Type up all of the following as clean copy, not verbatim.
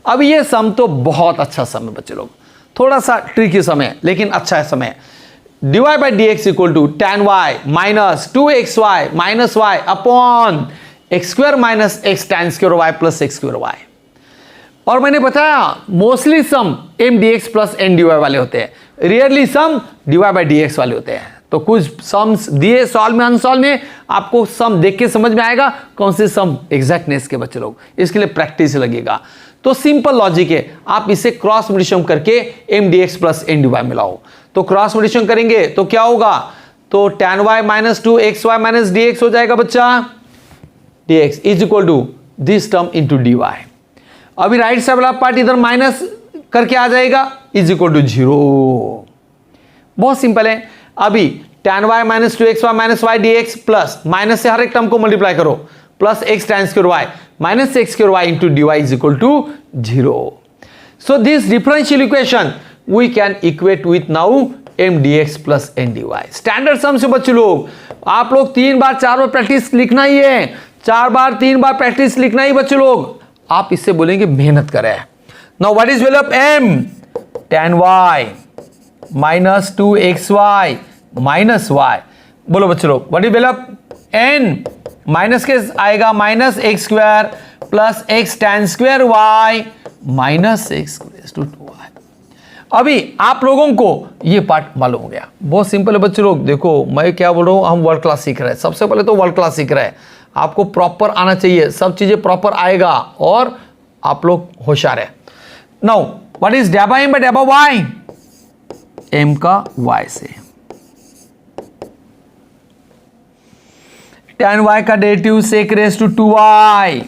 अब ये सम तो बहुत अच्छा सम है बच्चे लोग, थोड़ा सा ट्रिकी सम है लेकिन अच्छा है सम है। dy by D X equal to tan y minus 2xy minus y upon x square minus X tan square y plus X square y। और मैंने बताया mostly some M D x plus N D Y वाले होते हैं, rarely some D Y by D X वाले होते हैं। तो कुछ सम्स दिए सॉल्व में अनसॉल्व में आपको सम देख के समझ में आएगा कौन से सम एग्जैक्टनेस के बच्चे लोग, इसके लिए प्रैक्टिस लगेगा। तो सिंपल लॉजिक है, आप इसे क्रॉस मल्टीप्लिकेशन करके M D x plus N D Y मिलाओ। तो क्रॉस मल्टीप्लिकेशन करेंगे तो क्या होगा, तो tan y minus 2xy minus D X हो जाएगा बच्चा, D x is equal to this term into D Y. अभी राइट साइड वाला पार्ट इधर माइनस करके आ जाएगा, इज इक्वल टू 0। बहुत सिंपल है। अभी tan y minus 2xy minus y dx plus minus से हर एक टर्म को मल्टीप्लाई करो, plus x tan square y minus x square y into dy is equal to 0। So this differential equation we can equate with now m dx प्लस n dy। Standard some से बच्चे लोग आप लोग 3 बार 4 बार practice लिखना ही है, 4 बार 3 बार practice लिखना ही बच्चे लोग। आप इससे बोलेंगे मेहनत करें। Now what is value of m, tan y minus 2xy minus y। बोलो बच्चे लोग what is value of n, minus के आएगा minus X square plus X tan square y minus X to 2y। अभी आप लोगों को ये पार्ट मालूम हो गया, बहुत सिंपल है बच्चे लोग। देखो मैं क्या बोल रहा हूं, हम वर्ल्ड क्लास सीख रहे हैं, सबसे पहले तो वर्ल्ड क्लास सीख रहे हैं, आपको प्रॉपर आना चाहिए, सब चीजें प्रॉपर आएगा और आप लोग होशियार है। नाउ व्हाट इज डैबा एम बाय डैबा वाई, एम का y से, tan y का derivative sec raise to 2y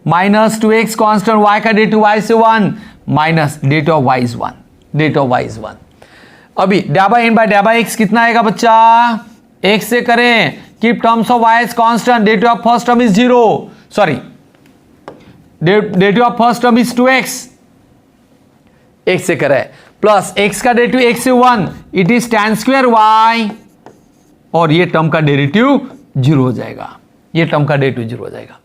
minus 2x constant y का डेरिवेटिव y से 1 minus derivative of y is 1, derivative of y is 1। अभी डैबा n बाय डैबा x कितना आएगा बच्चा, x से करें, keep terms of y is constant, derivative of first term is 0, sorry derivative of first term is 2x, x से करें प्लस x का डेरिवेटिव x से 1 it is tan square y, और ये टर्म का डेरिवेटिव 0 हो जाएगा, ये टर्म का डेरिवेटिव 0 हो जाएगा।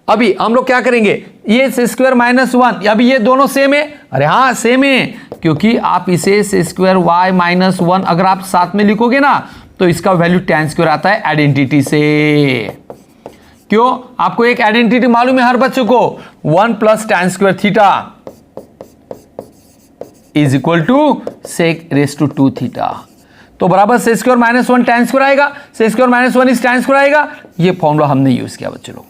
अभी हम लोग क्या करेंगे, ये से स्क्वायर माइनस 1, अभी ये दोनों सेम है, अरे हाँ सेम है, क्योंकि आप इसे से स्क्वायर y माइनस 1 अगर आप साथ में लिखोगे ना तो इसका वैल्यू tan स्क्वायर आता है आइडेंटिटी से। क्यों, आपको एक आइडेंटिटी मालूम है हर बच्चे को, 1 plus tan square theta is equal to sec raise to 2 theta, तो बराबर से स्क्वायर माइनस 1 tan स्क्वायर आएगा, से square minus 1 is tan square आएगा। ये फॉर्मूला हमने यूज किया बच्चे लोग।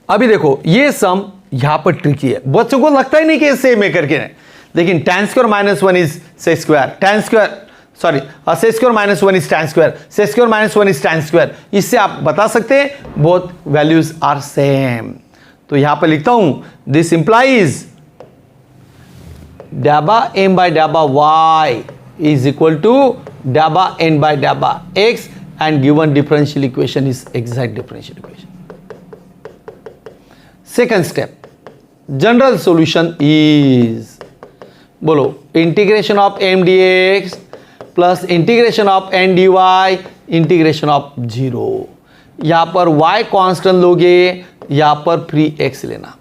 अभी देखो ये सम यहां पर ट्रिकी है, बच्चों को लगता ही नहीं कि सेम है करके, लेकिन tan square minus 1 is sec square, tan square sorry sec square minus 1 is tan square, sec square minus 1 is tan square, इससे आप बता सकते हैं बोथ वैल्यूज आर सेम। तो यहां पर लिखता हूं दिस इंप्लाइज डैबा m बाय डैबा y is equal to dabba n by dabba x, and given differential equation is exact differential equation. Second step, general solution is, बोलो integration of m dx plus integration of n dy integration of 0। यहां पर y constant लोगे, यहां पर free x लेना,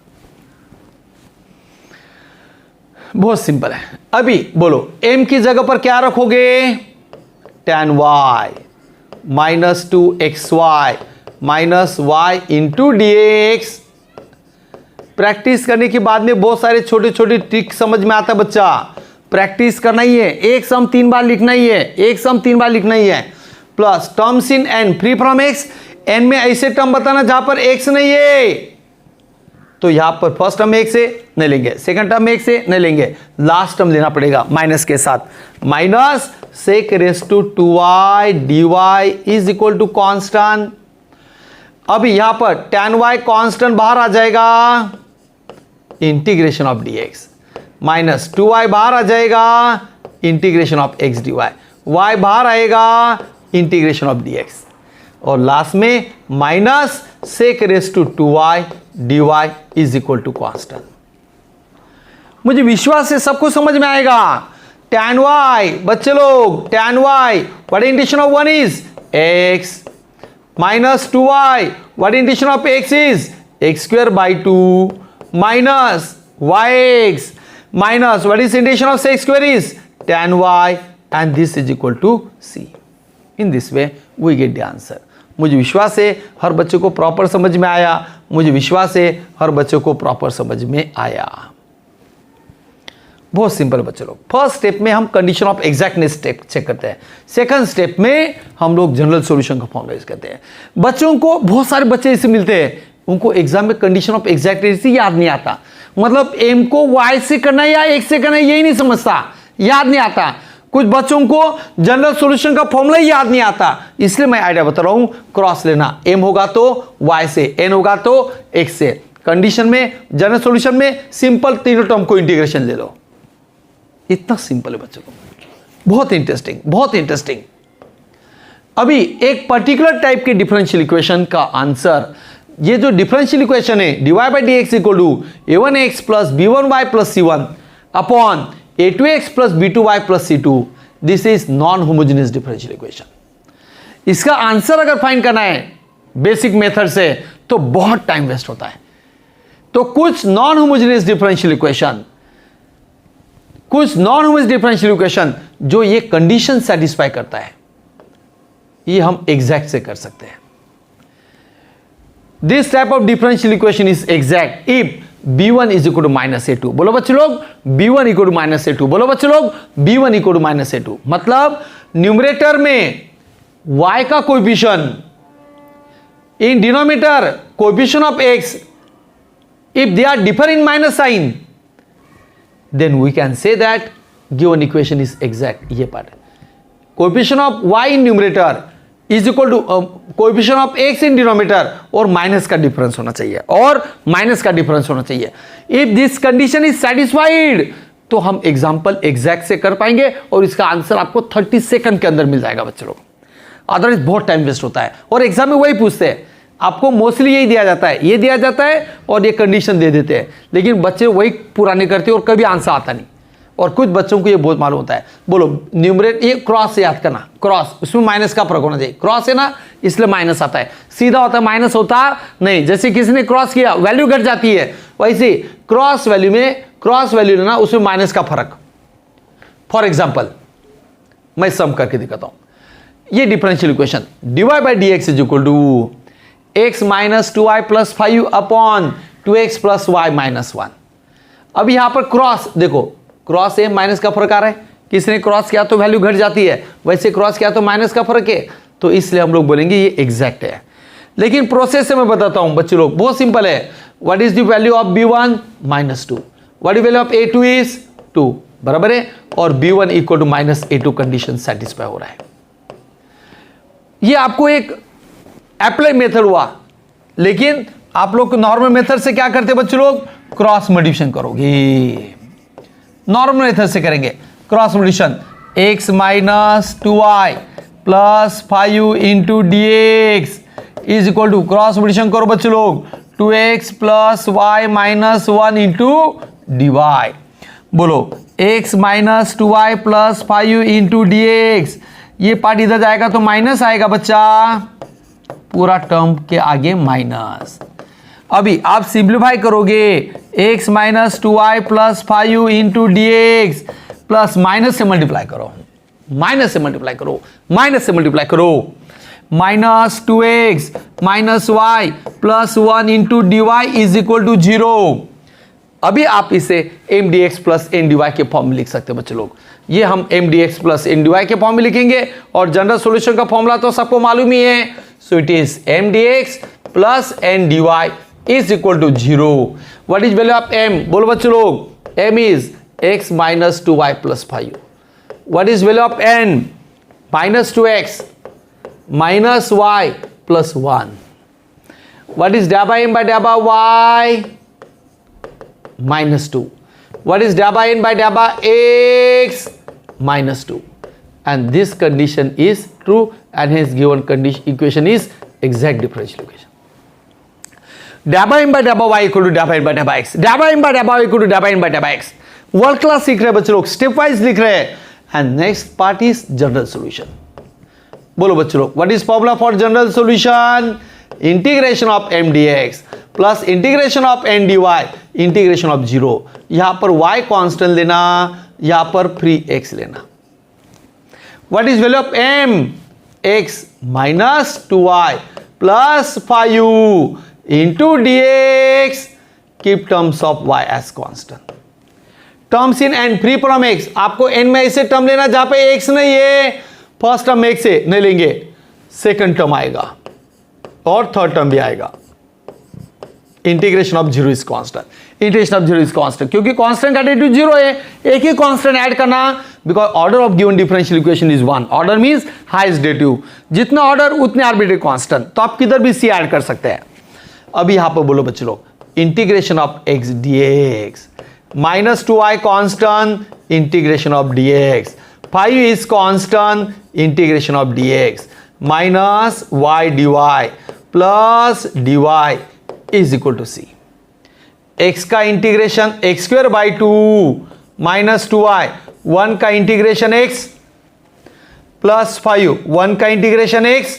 बहुत simple है। अभी बोलो m की जगह पर क्या रखोगे, tan y minus 2xy minus y into dx। Practice करने के बाद में बहुत सारे छोटे छोटे ट्रिक समझ में आता है बच्चा, प्रैक्टिस करना ही है, एक सम 3 बार लिखना ही है, एक सम 3 बार लिखना ही है। Plus terms in n free from x, n में ऐसे टर्म बताना जहां पर x नहीं है, तो यहां पर फर्स्ट टर्म एक से नहीं लेंगे, सेकंड टर्म एक से नहीं लेंगे, लास्ट टर्म लेना पड़ेगा माइनस के साथ, minus sec raise to 2y dy is equal to constant. अभी यहां पर tan y कांस्टेंट बाहर आ जाएगा, integration of dx, minus 2y बाहर आ जाएगा, integration of x dy, y बाहर आएगा, इंटीग्रेशन ऑफ dx, और लास्ट में minus sec raise to 2y dy is equal to constant. मुझे विश्वास है सबको समझ में आएगा। tan y बच्चे लोग, tan y what integration of 1 is x minus 2y what integration of x is x square by 2 minus yx minus what is integration of sec square is tan y and this is equal to c. In this way we get the answer. मुझे विश्वास है हर बच्चे को proper समझ में आया, मुझे विश्वास है हर बच्चे को प्रॉपर समझ में आया। बहुत सिंपल बच्चे लोग। फर्स्ट स्टेप में हम condition of exactness step check करते हैं, सेकंड स्टेप में हम लोग जनरल सॉल्यूशन का फॉर्मूला यूज करते हैं। बच्चों को बहुत सारे बच्चे ऐसे मिलते हैं उनको एग्जाम में कंडीशन ऑफ एग्जैक्टनेस याद नहीं आता, मतलब एम को वाई से करना है या एक्स से करना है यही नहीं समझता, याद नहीं आता। कुछ बच्चों को जनरल सॉल्यूशन का फॉर्मूला ही याद नहीं आता, इसलिए मैं आइडिया बता रहा हूं क्रॉस लेना, एम होगा तो वाई से, एन होगा तो एक्स से। कंडीशन में जनरल सॉल्यूशन में सिंपल तीनों टर्म को इंटीग्रेशन ले लो, इतना सिंपल है बच्चों को। बहुत इंटरेस्टिंग, बहुत इंटरेस्टिंग। अभी एक पर्टिकुलर टाइप के डिफरेंशियल इक्वेशन का आंसर, ये जो डिफरेंशियल इक्वेशन है dy by dx equal to a1x plus b1y plus c1 upon a2x plus b2y plus c2, this is non homogeneous differential equation. इसका answer अगर find करना है basic method से तो बहुत टाइम वेस्ट होता है। तो कुछ नॉन होमोजेनियस डिफरेंशियल इक्वेशन, कुछ नॉन होमोजेनियस डिफरेंशियल इक्वेशन जो ये कंडीशन सेटिस्फाई करता है, ये हम एग्जैक्ट से कर सकते हैं। This type of differential equation is exact if b1 is equal to minus a2। बोलो बच्चे लोग b1 equal to minus a2, बोलो बच्चे लोग b1 equal to minus a2। मतलब न्यूमरेटर में y का coefficient, in denominator coefficient of x, if they are differ in minus sign then we can say that given equation is exact। ये part coefficient of y in numerator is equal to coefficient of x in denominator और minus का difference होना चाहिए, और minus का difference होना चाहिए। If this condition is satisfied तो हम एग्जांपल एग्जैक्ट से कर पाएंगे और इसका आंसर आपको 30 सेकंड के अंदर मिल जाएगा बच्चे लोग। अदरवाइज बहुत टाइम वेस्ट होता है और एग्जाम में वही पूछते हैं, आपको मोस्टली यही दिया जाता है, ये दिया जाता है और ये कंडीशन दे देते हैं, लेकिन बच्चे वही पूरा नहीं करते और कभी आंसर आता नहीं। और कुछ बच्चों को ये बहुत मालूम होता है, बोलो न्यूमरेटर, ये क्रॉस से याद करना, क्रॉस उसमें माइनस का फर्क होना चाहिए, क्रॉस है ना इसलिए माइनस आता है, सीधा होता है माइनस होता नहीं। जैसे किसी ने क्रॉस किया वैल्यू घट जाती है, वैसे क्रॉस वैल्यू में, क्रॉस वैल्यू लेना उसमें माइनस का फर्क। फॉर एग्जाम्पल मैं सम करके दिखाता हूं, ये differential equation dy by dx is equal to x minus 2y plus 5 upon 2x plus y minus 1। अब यहां पर क्रॉस देखो, क्रॉस है माइनस का फर्क आ रहा है, किसी ने क्रॉस किया तो वैल्यू घट जाती है, वैसे क्रॉस किया तो माइनस का फर्क है, तो इसलिए हम लोग बोलेंगे ये एग्जैक्ट है। लेकिन प्रोसेस से मैं बताता हूं बच्चे लोग, बहुत सिंपल है। What is the value of b1 minus 2, what is value of a2 is 2, बराबर है, और b1 equal to minus a2 condition satisfy हो रहा है। ये आपको एक अप्लाई मेथड हुआ, लेकिन आप लोग नॉर्मल मेथड से क्या करते बच्चे लोग, क्रॉस मल्टीप्लिकेशन करोगे, नॉर्मल मेथड से करेंगे cross multiplication, x minus 2y plus 5 into d x is equal to, cross multiplication करो बच्चे लोग, 2x plus y minus 1 into D y. बोलो x minus 2y plus 5 into d x, ये part इधर जाएगा तो माइनस आएगा बच्चा, पूरा टर्म के आगे माइनस। अभी आप सिंप्लीफाई करोगे, x minus 2y plus 5 into d x plus minus से मल्टीप्लाई करो, माइनस से मल्टीप्लाई करो, माइनस से मल्टीप्लाई करो, minus 2x minus y plus 1 into D y is equal to 0। अभी आप इसे m D x plus N D y के फॉर्म में लिख सकते हैं बच्चे लोग, ये हम m D x plus N D y के फॉर्म में लिखेंगे, और जनरल सॉल्यूशन का फॉर्मूला तो सबको मालूम ही है, so it is m D x plus N D y is equal to 0। What is value of m, बोलो बच्चे लोग, m is x minus 2y plus 5। What is value of n, minus 2x minus y plus 1। What is डा by m by डा by y, minus 2। What is डा by n by डा by x, minus 2। And this condition is true and hence given condition equation is exact differential equation. डा by m by डा by y equal to डा by n by डा by x, डा by m by डा by y equal to डा by n by डा by x। World class सीख रहे हैं बच्चे लोग, स्टेप वाइज लिख रहे हैं। And next part is general solution. बोलो बच्चे लोग, what is formula for general solution, integration of m dx plus integration of n D y integration of 0। यहां पर y कांस्टेंट लेना, यहां पर फ्री x लेना। What is value of m? x minus 2y plus 5u into dx। Keep terms of y as constant. Terms in n free from x। आपको n में ऐसे term लेना जहां पे x नहीं है। फर्स्ट टर्म x से नहीं लेंगे, सेकंड टर्म आएगा और थर्ड टर्म भी आएगा। Integration of 0 is constant. Integration of 0 is constant क्योंकि कांस्टेंट का डेरिवेटिव 0 है, एक ही कांस्टेंट ऐड करना। Because order of given differential equation is 1। Order means highest derivative, जितना ऑर्डर उतने आर्बिट्रेरी कांस्टेंट। तो आप किधर भी c ऐड कर सकते हैं। अभी यहां पर बोलो बच्चे लोग, integration of x dx minus 2y constant, integration of dx 5 is constant, integration of dx minus y dy plus dy is equal to c। x का integration x square by 2 minus 2y, 1 का integration x plus 5, 1 का integration x,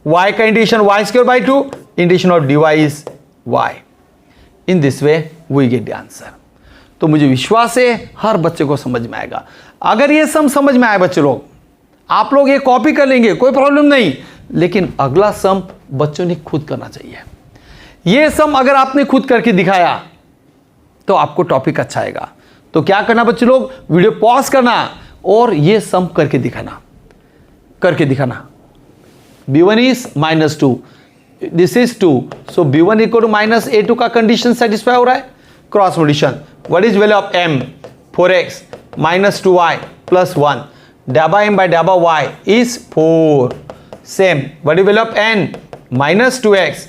y का integration y square by 2, integration of dy is y। In this way we get the answer. तो मुझे विश्वास है हर बच्चे को समझ में आएगा। अगर ये सम समझ में आए बच्चे लोग, आप लोग ये कॉपी कर लेंगे, कोई प्रॉब्लम नहीं, लेकिन अगला सम बच्चों ने खुद करना चाहिए। ये सम अगर आपने खुद करके दिखाया तो आपको टॉपिक अच्छा आएगा। तो क्या करना बच्चे लोग, वीडियो पॉज करना और ये सम करके दिखाना। b1 is -2, this is 2, so b1 equal to minus a2 का कंडीशन सेटिस्फाई हो रहा है। Cross multiplication, what is value of m? 4x minus 2y plus 1, डाबा m बाय डाबा y is 4। Same, what is value of n? Minus 2x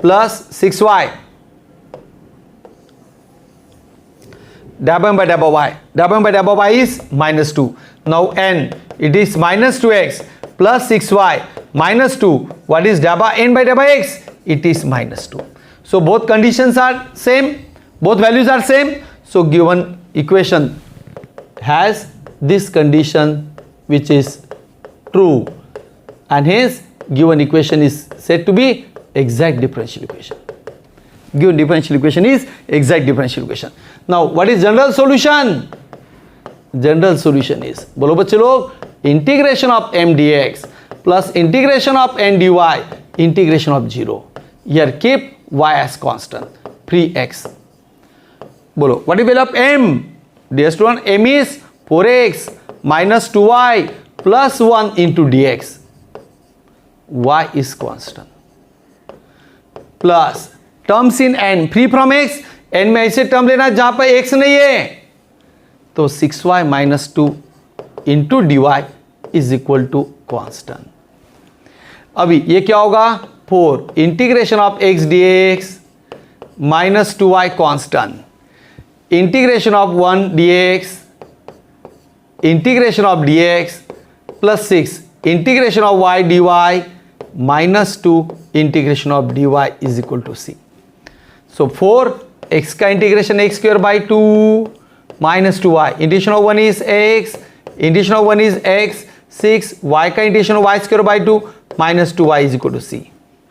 plus 6y, डाबा m by डाबा y, डाबा m by डाबा y is -2. Now n, it is -2x plus 6y minus 2. What is dhaba n by dhaba x? It is -2. So both conditions are same, both values are same. So given equation has this condition which is true, and hence given equation is said to be exact differential equation. Given differential equation is exact differential equation. Now what is general solution? General solution is, बोलो बच्चे लोग, integration of m dx plus integration of n dy integration of 0. Here keep y as constant, free x. बोलो, what is value of m? Dear student, m is 4x minus 2y plus 1 into dx. Y is constant. Plus terms in n free from x, n में ऐसे term लेना जहां पर x नहीं है। तो 6y minus 2 into dy is equal to constant. अभी ये क्या होगा, 4 integration of x dx minus 2y constant, integration of 1 dx, integration of dx plus 6 integration of y dy minus 2 integration of dy is equal to c। So 4 x का integration x square by 2 minus 2y, integration of 1 is x, integration of 1 is x, 6 y का integration of y square by 2 minus 2y is equal to c।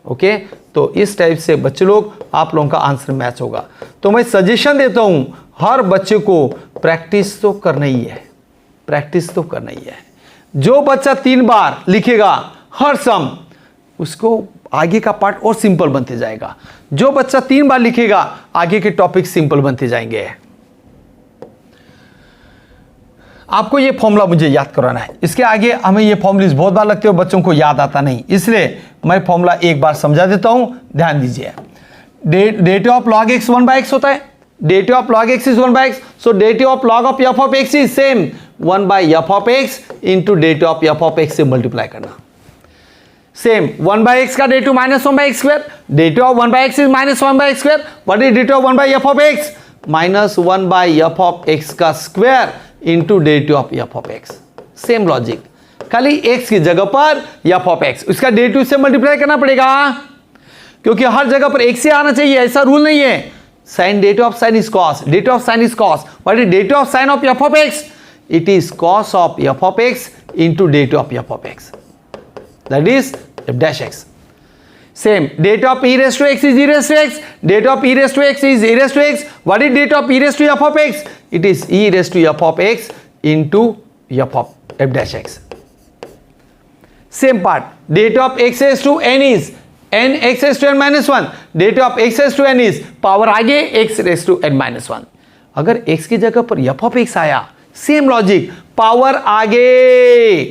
Okay, तो इस type से बच्चे लोग आप लोगों का आंसर मैच होगा। तो मैं सजेशन देता हूं हर बच्चे को प्रैक्टिस तो करना ही है, प्रैक्टिस तो करना ही है। जो बच्चा 3 बार लिखेगा हर सम, उसको आगे का पार्ट और सिंपल बनते जाएगा। जो बच्चा 3 बार लिखेगा आगे के टॉपिक सिंपल बनते जाएंगे। आपको ये फॉर्मूला मुझे याद कराना है, इसके आगे हमें ये फॉर्मूले बहुत बार लगते हो, बच्चों को याद आता नहीं, इसलिए मैं फॉर्मूला एक बार समझा देता हूं, ध्यान दीजिए। Derivative of log x 1/x होता है, derivative of log x is 1/x, so derivative of log of f of x is same 1/f of x into derivative of f of x से multiply करना। Same 1/x का derivative minus 1/x square, derivative of 1/x is minus 1/x square, what is derivative of 1/f of x? Minus 1/f of x का square into derivative of f of x। Same logic, खाली x की जगह पर f of x, उसका derivative से multiply करना पड़ेगा, क्योंकि हर जगह पर x से आना चाहिए, ऐसा रूल नहीं है। Sine, derivative of sine is cos, derivative of sine is cos, what is derivative of sine of f of x? It is cos of f of x into derivative of f of x, that is f dash x। Same. Date of e raised to x is e raised to x. Date of e raised to x is e raised to x. What is date of e raised to f of x? It is e raised to f of x into f of f dash x. Same part. Date of x raised to n is n x raised to n minus 1. Date of x raised to n is power आगे x raised to n minus 1. अगर x की जगह पर f of x आया, same logic, power आगे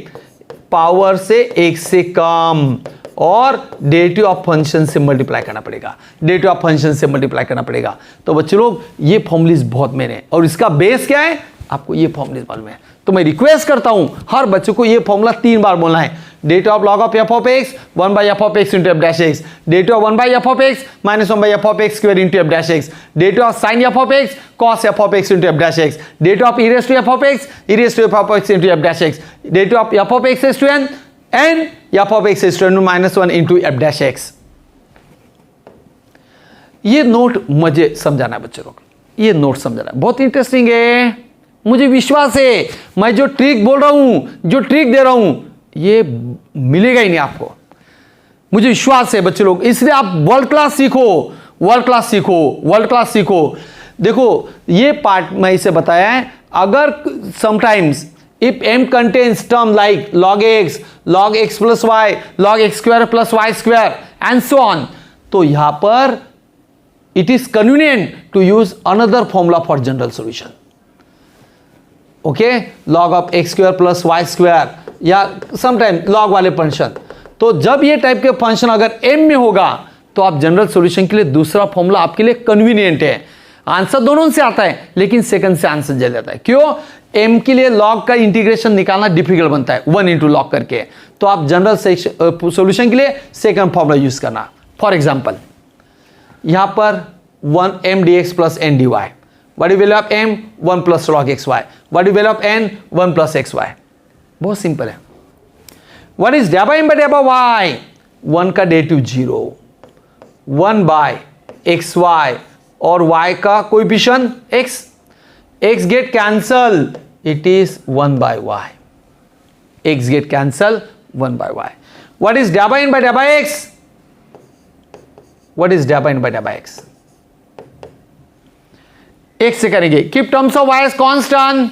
power से x से कम और डेरिवेटिव ऑफ फंक्शन से मल्टीप्लाई करना पड़ेगा, डेरिवेटिव ऑफ फंक्शन से मल्टीप्लाई करना पड़ेगा। तो बच्चे लोग ये फॉर्मूलीज बहुत मेन है और इसका बेस क्या है, आपको ये फॉर्मूलीज मालूम है। तो मैं रिक्वेस्ट करता हूं हर बच्चे को ये फॉर्मूला 3 बार बोलना है। Derivative of log of f of x 1 by f of x into f dash x, derivative of 1 by f of x minus 1 by f of x square into f dash x, derivative of sine f of x cos f of x into f dash x, derivative of e raise to f of x e raise to f of x into f dash x, derivative of f of x raise to n n f of x raise to n minus 1 into f dash x. ये note मुझे समझाना है बच्चे लोग, ये note समझाना है, बहुत इंटरेस्टिंग है, मुझे विश्वास है। मैं जो ट्रिक बोल रहा हूं, जो ट्रिक दे रहा हूं, ये मिलेगा ही नहीं आपको, मुझे विश्वास है बच्चे लोग। इसलिए आप वर्ल्ड क्लास सीखो, वर्ल्ड क्लास सीखो, वर्ल्ड क्लास सीखो। देखो ये पार्ट मैं इसे बताया है, अगर sometimes if m contains term like log x plus y, log x square plus y square and so on, तो यहां पर it is convenient to use another formula for general solution. Okay, log of x square plus Y square या sometime log वाले function. तो जब ये type के function अगर m में होगा तो आप जनरल सॉल्यूशन के लिए दूसरा फॉर्मूला आपके लिए कन्वीनियंट है। आंसर दोनों से आता है लेकिन सेकंड से आंसर जल जाता है। क्यों? m के लिए लॉग का इंटीग्रेशन निकालना डिफिकल्ट बनता है 1 इंटू लॉग करके, तो आप जनरल सॉल्यूशन के लिए सेकंड फॉर्मूला यूज करना। फॉर एग्जांपल यहां पर 1m dx प्लस n dy, what is value of m 1 plus log xy, what is value of n 1 plus xy। बहुत सिंपल है। what is dabba m by dabba y, 1 का derivative 0, 1 by xy और y का coefficient x, x get cancel, it is 1 by y, x get cancel 1 by y। what is dabba n by dabba x, what is dabba n by dabba x, x से करेंगे, keep terms of y as constant,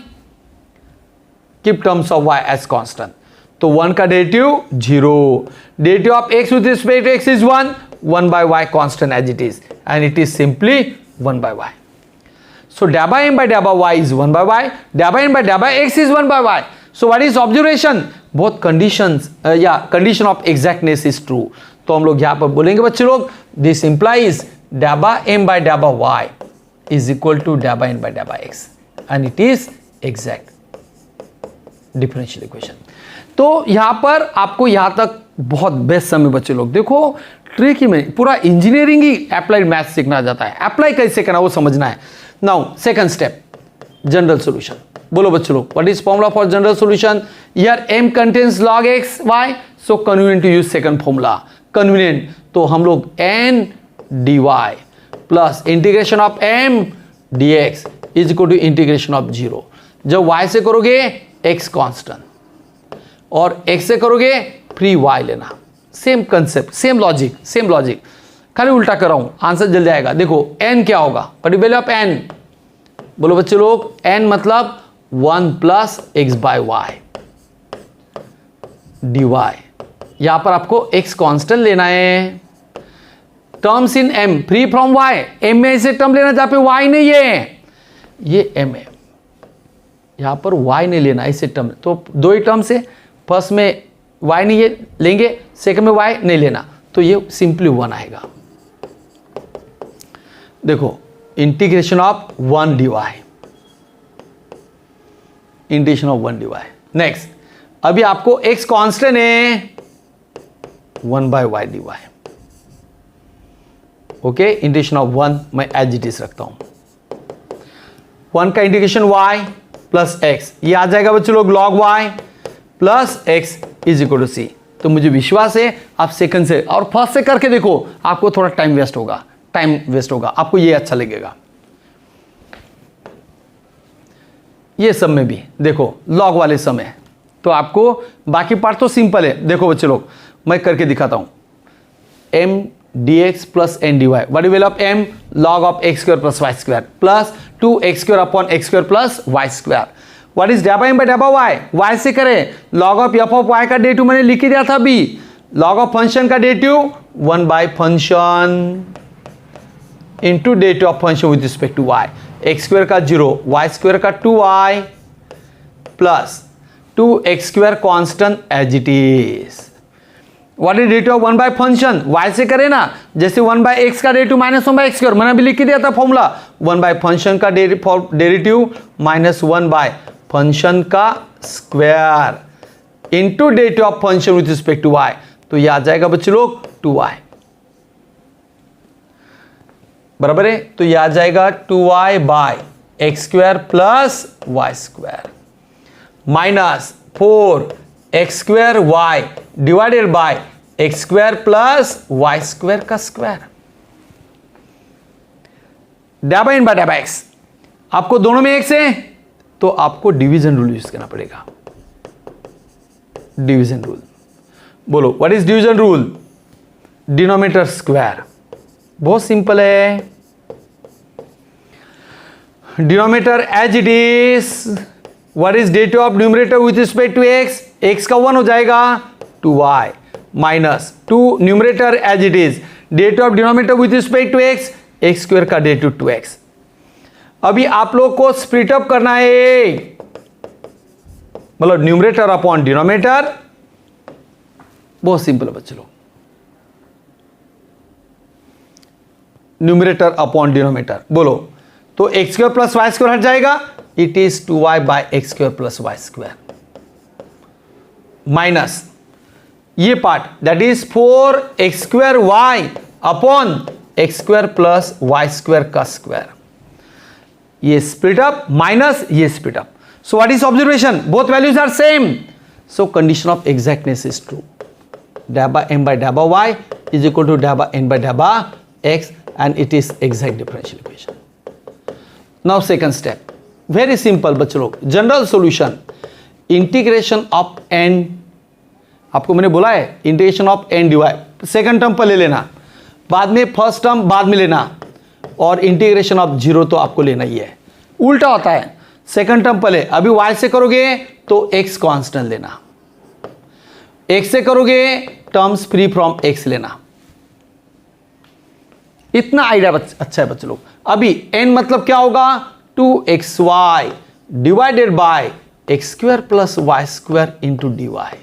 keep terms of y as constant, तो 1 का derivative 0, derivative of x with respect to x is 1 by y constant as it is and it is simply 1 by y। So dabba m by dabba y is 1 by y, dabba n by dabba x is 1 by y। So what is observation, both conditions या condition of exactness is true. तो हम लोग यहां पर बोलेंगे बच्चे लोग, this implies dabba m by dabba y is equal to dabba n by dabba x and it is exact differential equation। तो यहां पर आपको यहां तक बहुत बेस्ट समय बच्चे लोग, देखो ट्रिक ही में पूरा इंजीनियरिंग ही अप्लाइड मैथ सीखना जाता है, अप्लाई कैसे करना वो समझना है। Now second step, general solution. बोलो बच्चे लोग, what is formula for general solution? Here m contains log x y, so convenient to use second formula, convenient. तो हम लोग n dy plus integration of m dx is equal to integration of 0। जब y से करोगे x constant और x से करोगे free y लेना, same concept, same logic, same logic, खाली उल्टा कर रहा हूं, आंसर जल जाएगा। देखो n क्या होगा, what is value of n? बोलो बच्चे लोग, n मतलब 1 plus x by y dy। यहां पर आपको x कांस्टेंट लेना है, terms in m free from y, m में ऐसे टर्म लेना जहां पे y नहीं है, ये m है, यहां पर y नहीं लेना ऐसे टर्म। तो दो ही टर्म से, फर्स्ट में y नहीं है लेंगे, सेकंड में y नहीं लेना, तो ये सिंपली 1 आएगा। देखो integration of 1 dy, integration of 1 dy। Next, अभी आपको x कांस्टेंट है 1 by y dy। Okay, integration of 1 मैं एज इट इज रखता हूं, 1 का इंटीग्रेशन y प्लस x, ये आ जाएगा बच्चों लोग log y plus x is equal to c। तो मुझे विश्वास है आप सेकंड से और फर्स्ट से करके देखो, आपको थोड़ा टाइम वेस्ट होगा, टाइम वेस्ट होगा, आपको ये अच्छा लगेगा। ये सब में भी देखो log वाले समय, तो आपको बाकी पार्ट तो सिंपल है। देखो बच्चे लोग, मैं करके दिखाता हूं, m dx plus n dy. What is value of m? Log of x square plus y square plus 2x square upon x square plus y square. What is डेबा m by डेबा y? y से करें log of f of y का derivative मैंने लिख दिया था अभी. log of function का derivative 1 by function into derivative of function with respect to y. x square का 0, y स्क्वायर का 2y plus 2x square constant as it is. What is derivative of 1 by function? y से करें ना, जैसे 1 bye x का derivative minus 1 bye x square मैंने अभी लिख के दिया था फॉर्मूला. 1 बाय फंक्शन का डेरिवेटिव माइनस 1 बाय फंक्शन का square into derivative of function with respect to y. तो ये आ जाएगा बच्चे लोग 2y. बराबर है. तो ये आ जाएगा 2y by x square plus Y square minus 4x square y divided by x square plus Y square का स्क्वायर. डेबा इन बाय डेबा एक्स. आपको दोनों में x है तो आपको डिवीजन रूल यूज करना पड़ेगा. डिवीजन रूल बोलो. What is division rule? Denominator square. बहुत सिंपल है. Denominator as it is. What is derivative of numerator with respect to x? x का 1 हो जाएगा 2y minus 2 numerator as it is. Derivative of denominator with respect to x, x square का derivative 2x. अभी आप लोग को split up करना है, मतलब न्यूमरेटर अपॉन डिनोमिनेटर. बहुत सिंपल है बच्चे लोग. न्यूमरेटर अपॉन डिनोमिनेटर बोलो. तो x square plus Y square हट जाएगा. It is 2y by x square plus Y square minus ये part that is 4x square y upon x square plus Y square का square. ये split up minus ये split up. So what is observation? Both values are same. So condition of exactness is true. डेबा m by डेबा y is equal to डेबा n by डेबा x and it is exact differential equation. Now second step, very simple बच्चों लोग. General solution integration of n. आपको मैंने बोला है integration of n dy second term पर ले लेना, बाद में फर्स्ट टर्म बाद में लेना, और इंटीग्रेशन ऑफ 0 तो आपको लेना ही है. उल्टा होता है, सेकंड टर्म पहले. अभी y से करोगे तो x कांस्टेंट लेना, x से करोगे टर्म्स फ्री फ्रॉम x लेना. इतना आइडिया अच्छा है बच्चे लोग. अभी n मतलब क्या होगा? 2xy divided by x square plus Y square into D y.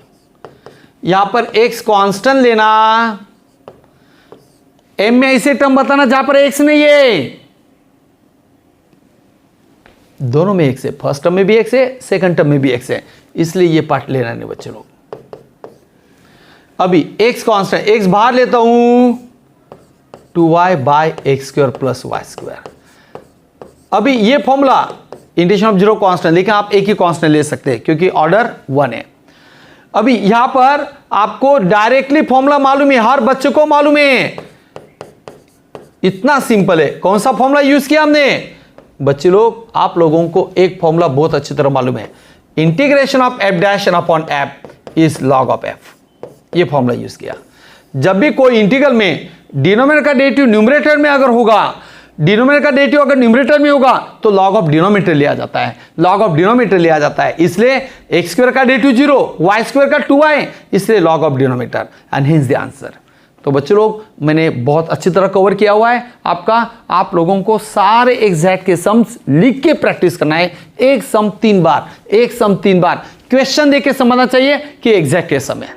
यहां पर x कांस्टेंट लेना. m में ऐसे टर्म बताना जहां पर x नहीं है. दोनों में x है. फर्स्ट टर्म में भी x है, सेकंड टर्म में भी x है, इसलिए ये पार्ट लेना नहीं बच्चे लोग. अभी x कांस्टेंट, x बाहर लेता हूं 2y by x square plus Y square. अभी ये फॉर्मूला इंटीग्रेशन ऑफ 0 कांस्टेंट, लेकिन आप एक ही कांस्टेंट ले सकते हैं क्योंकि ऑर्डर 1 है. अभी यहां पर आपको डायरेक्टली फॉर्मूला मालूम है, हर बच्चे को मालूम है. इतना सिंपल है. कौन सा फॉर्मूला यूज किया हमने बच्चे लोग? आप लोगों को एक फॉर्मूला बहुत अच्छी तरह मालूम है. Integration of F dash upon F is log of F. ये फॉर्मूला यूज किया. जब भी कोई इंटीग्रल में डिनोमिनेटर का डेरिवेटिव न्यूमरेटर में अगर होगा, डिनोमिनेटर का डेरिवेटिव अगर न्यूमरेटर में होगा तो लॉग ऑफ डिनोमिनेटर लिया जाता है. लॉग ऑफ डिनोमिनेटर लिया जाता है. इसलिए एक्स स्क्वायर का डेरिवेटिव 0, वाई स्क्वायर का 2y, इसलिए log of denominator and hints the answer. तो बच्चों लोग मैंने बहुत अच्छी तरह कवर किया हुआ है आपका. आप लोगों को सारे एग्जैक्ट के सम्स लिख के प्रैक्टिस करना है. एक सम 3 बार, एक सम 3 बार क्वेश्चन देके समझना चाहिए कि एग्जैक्ट के सम है.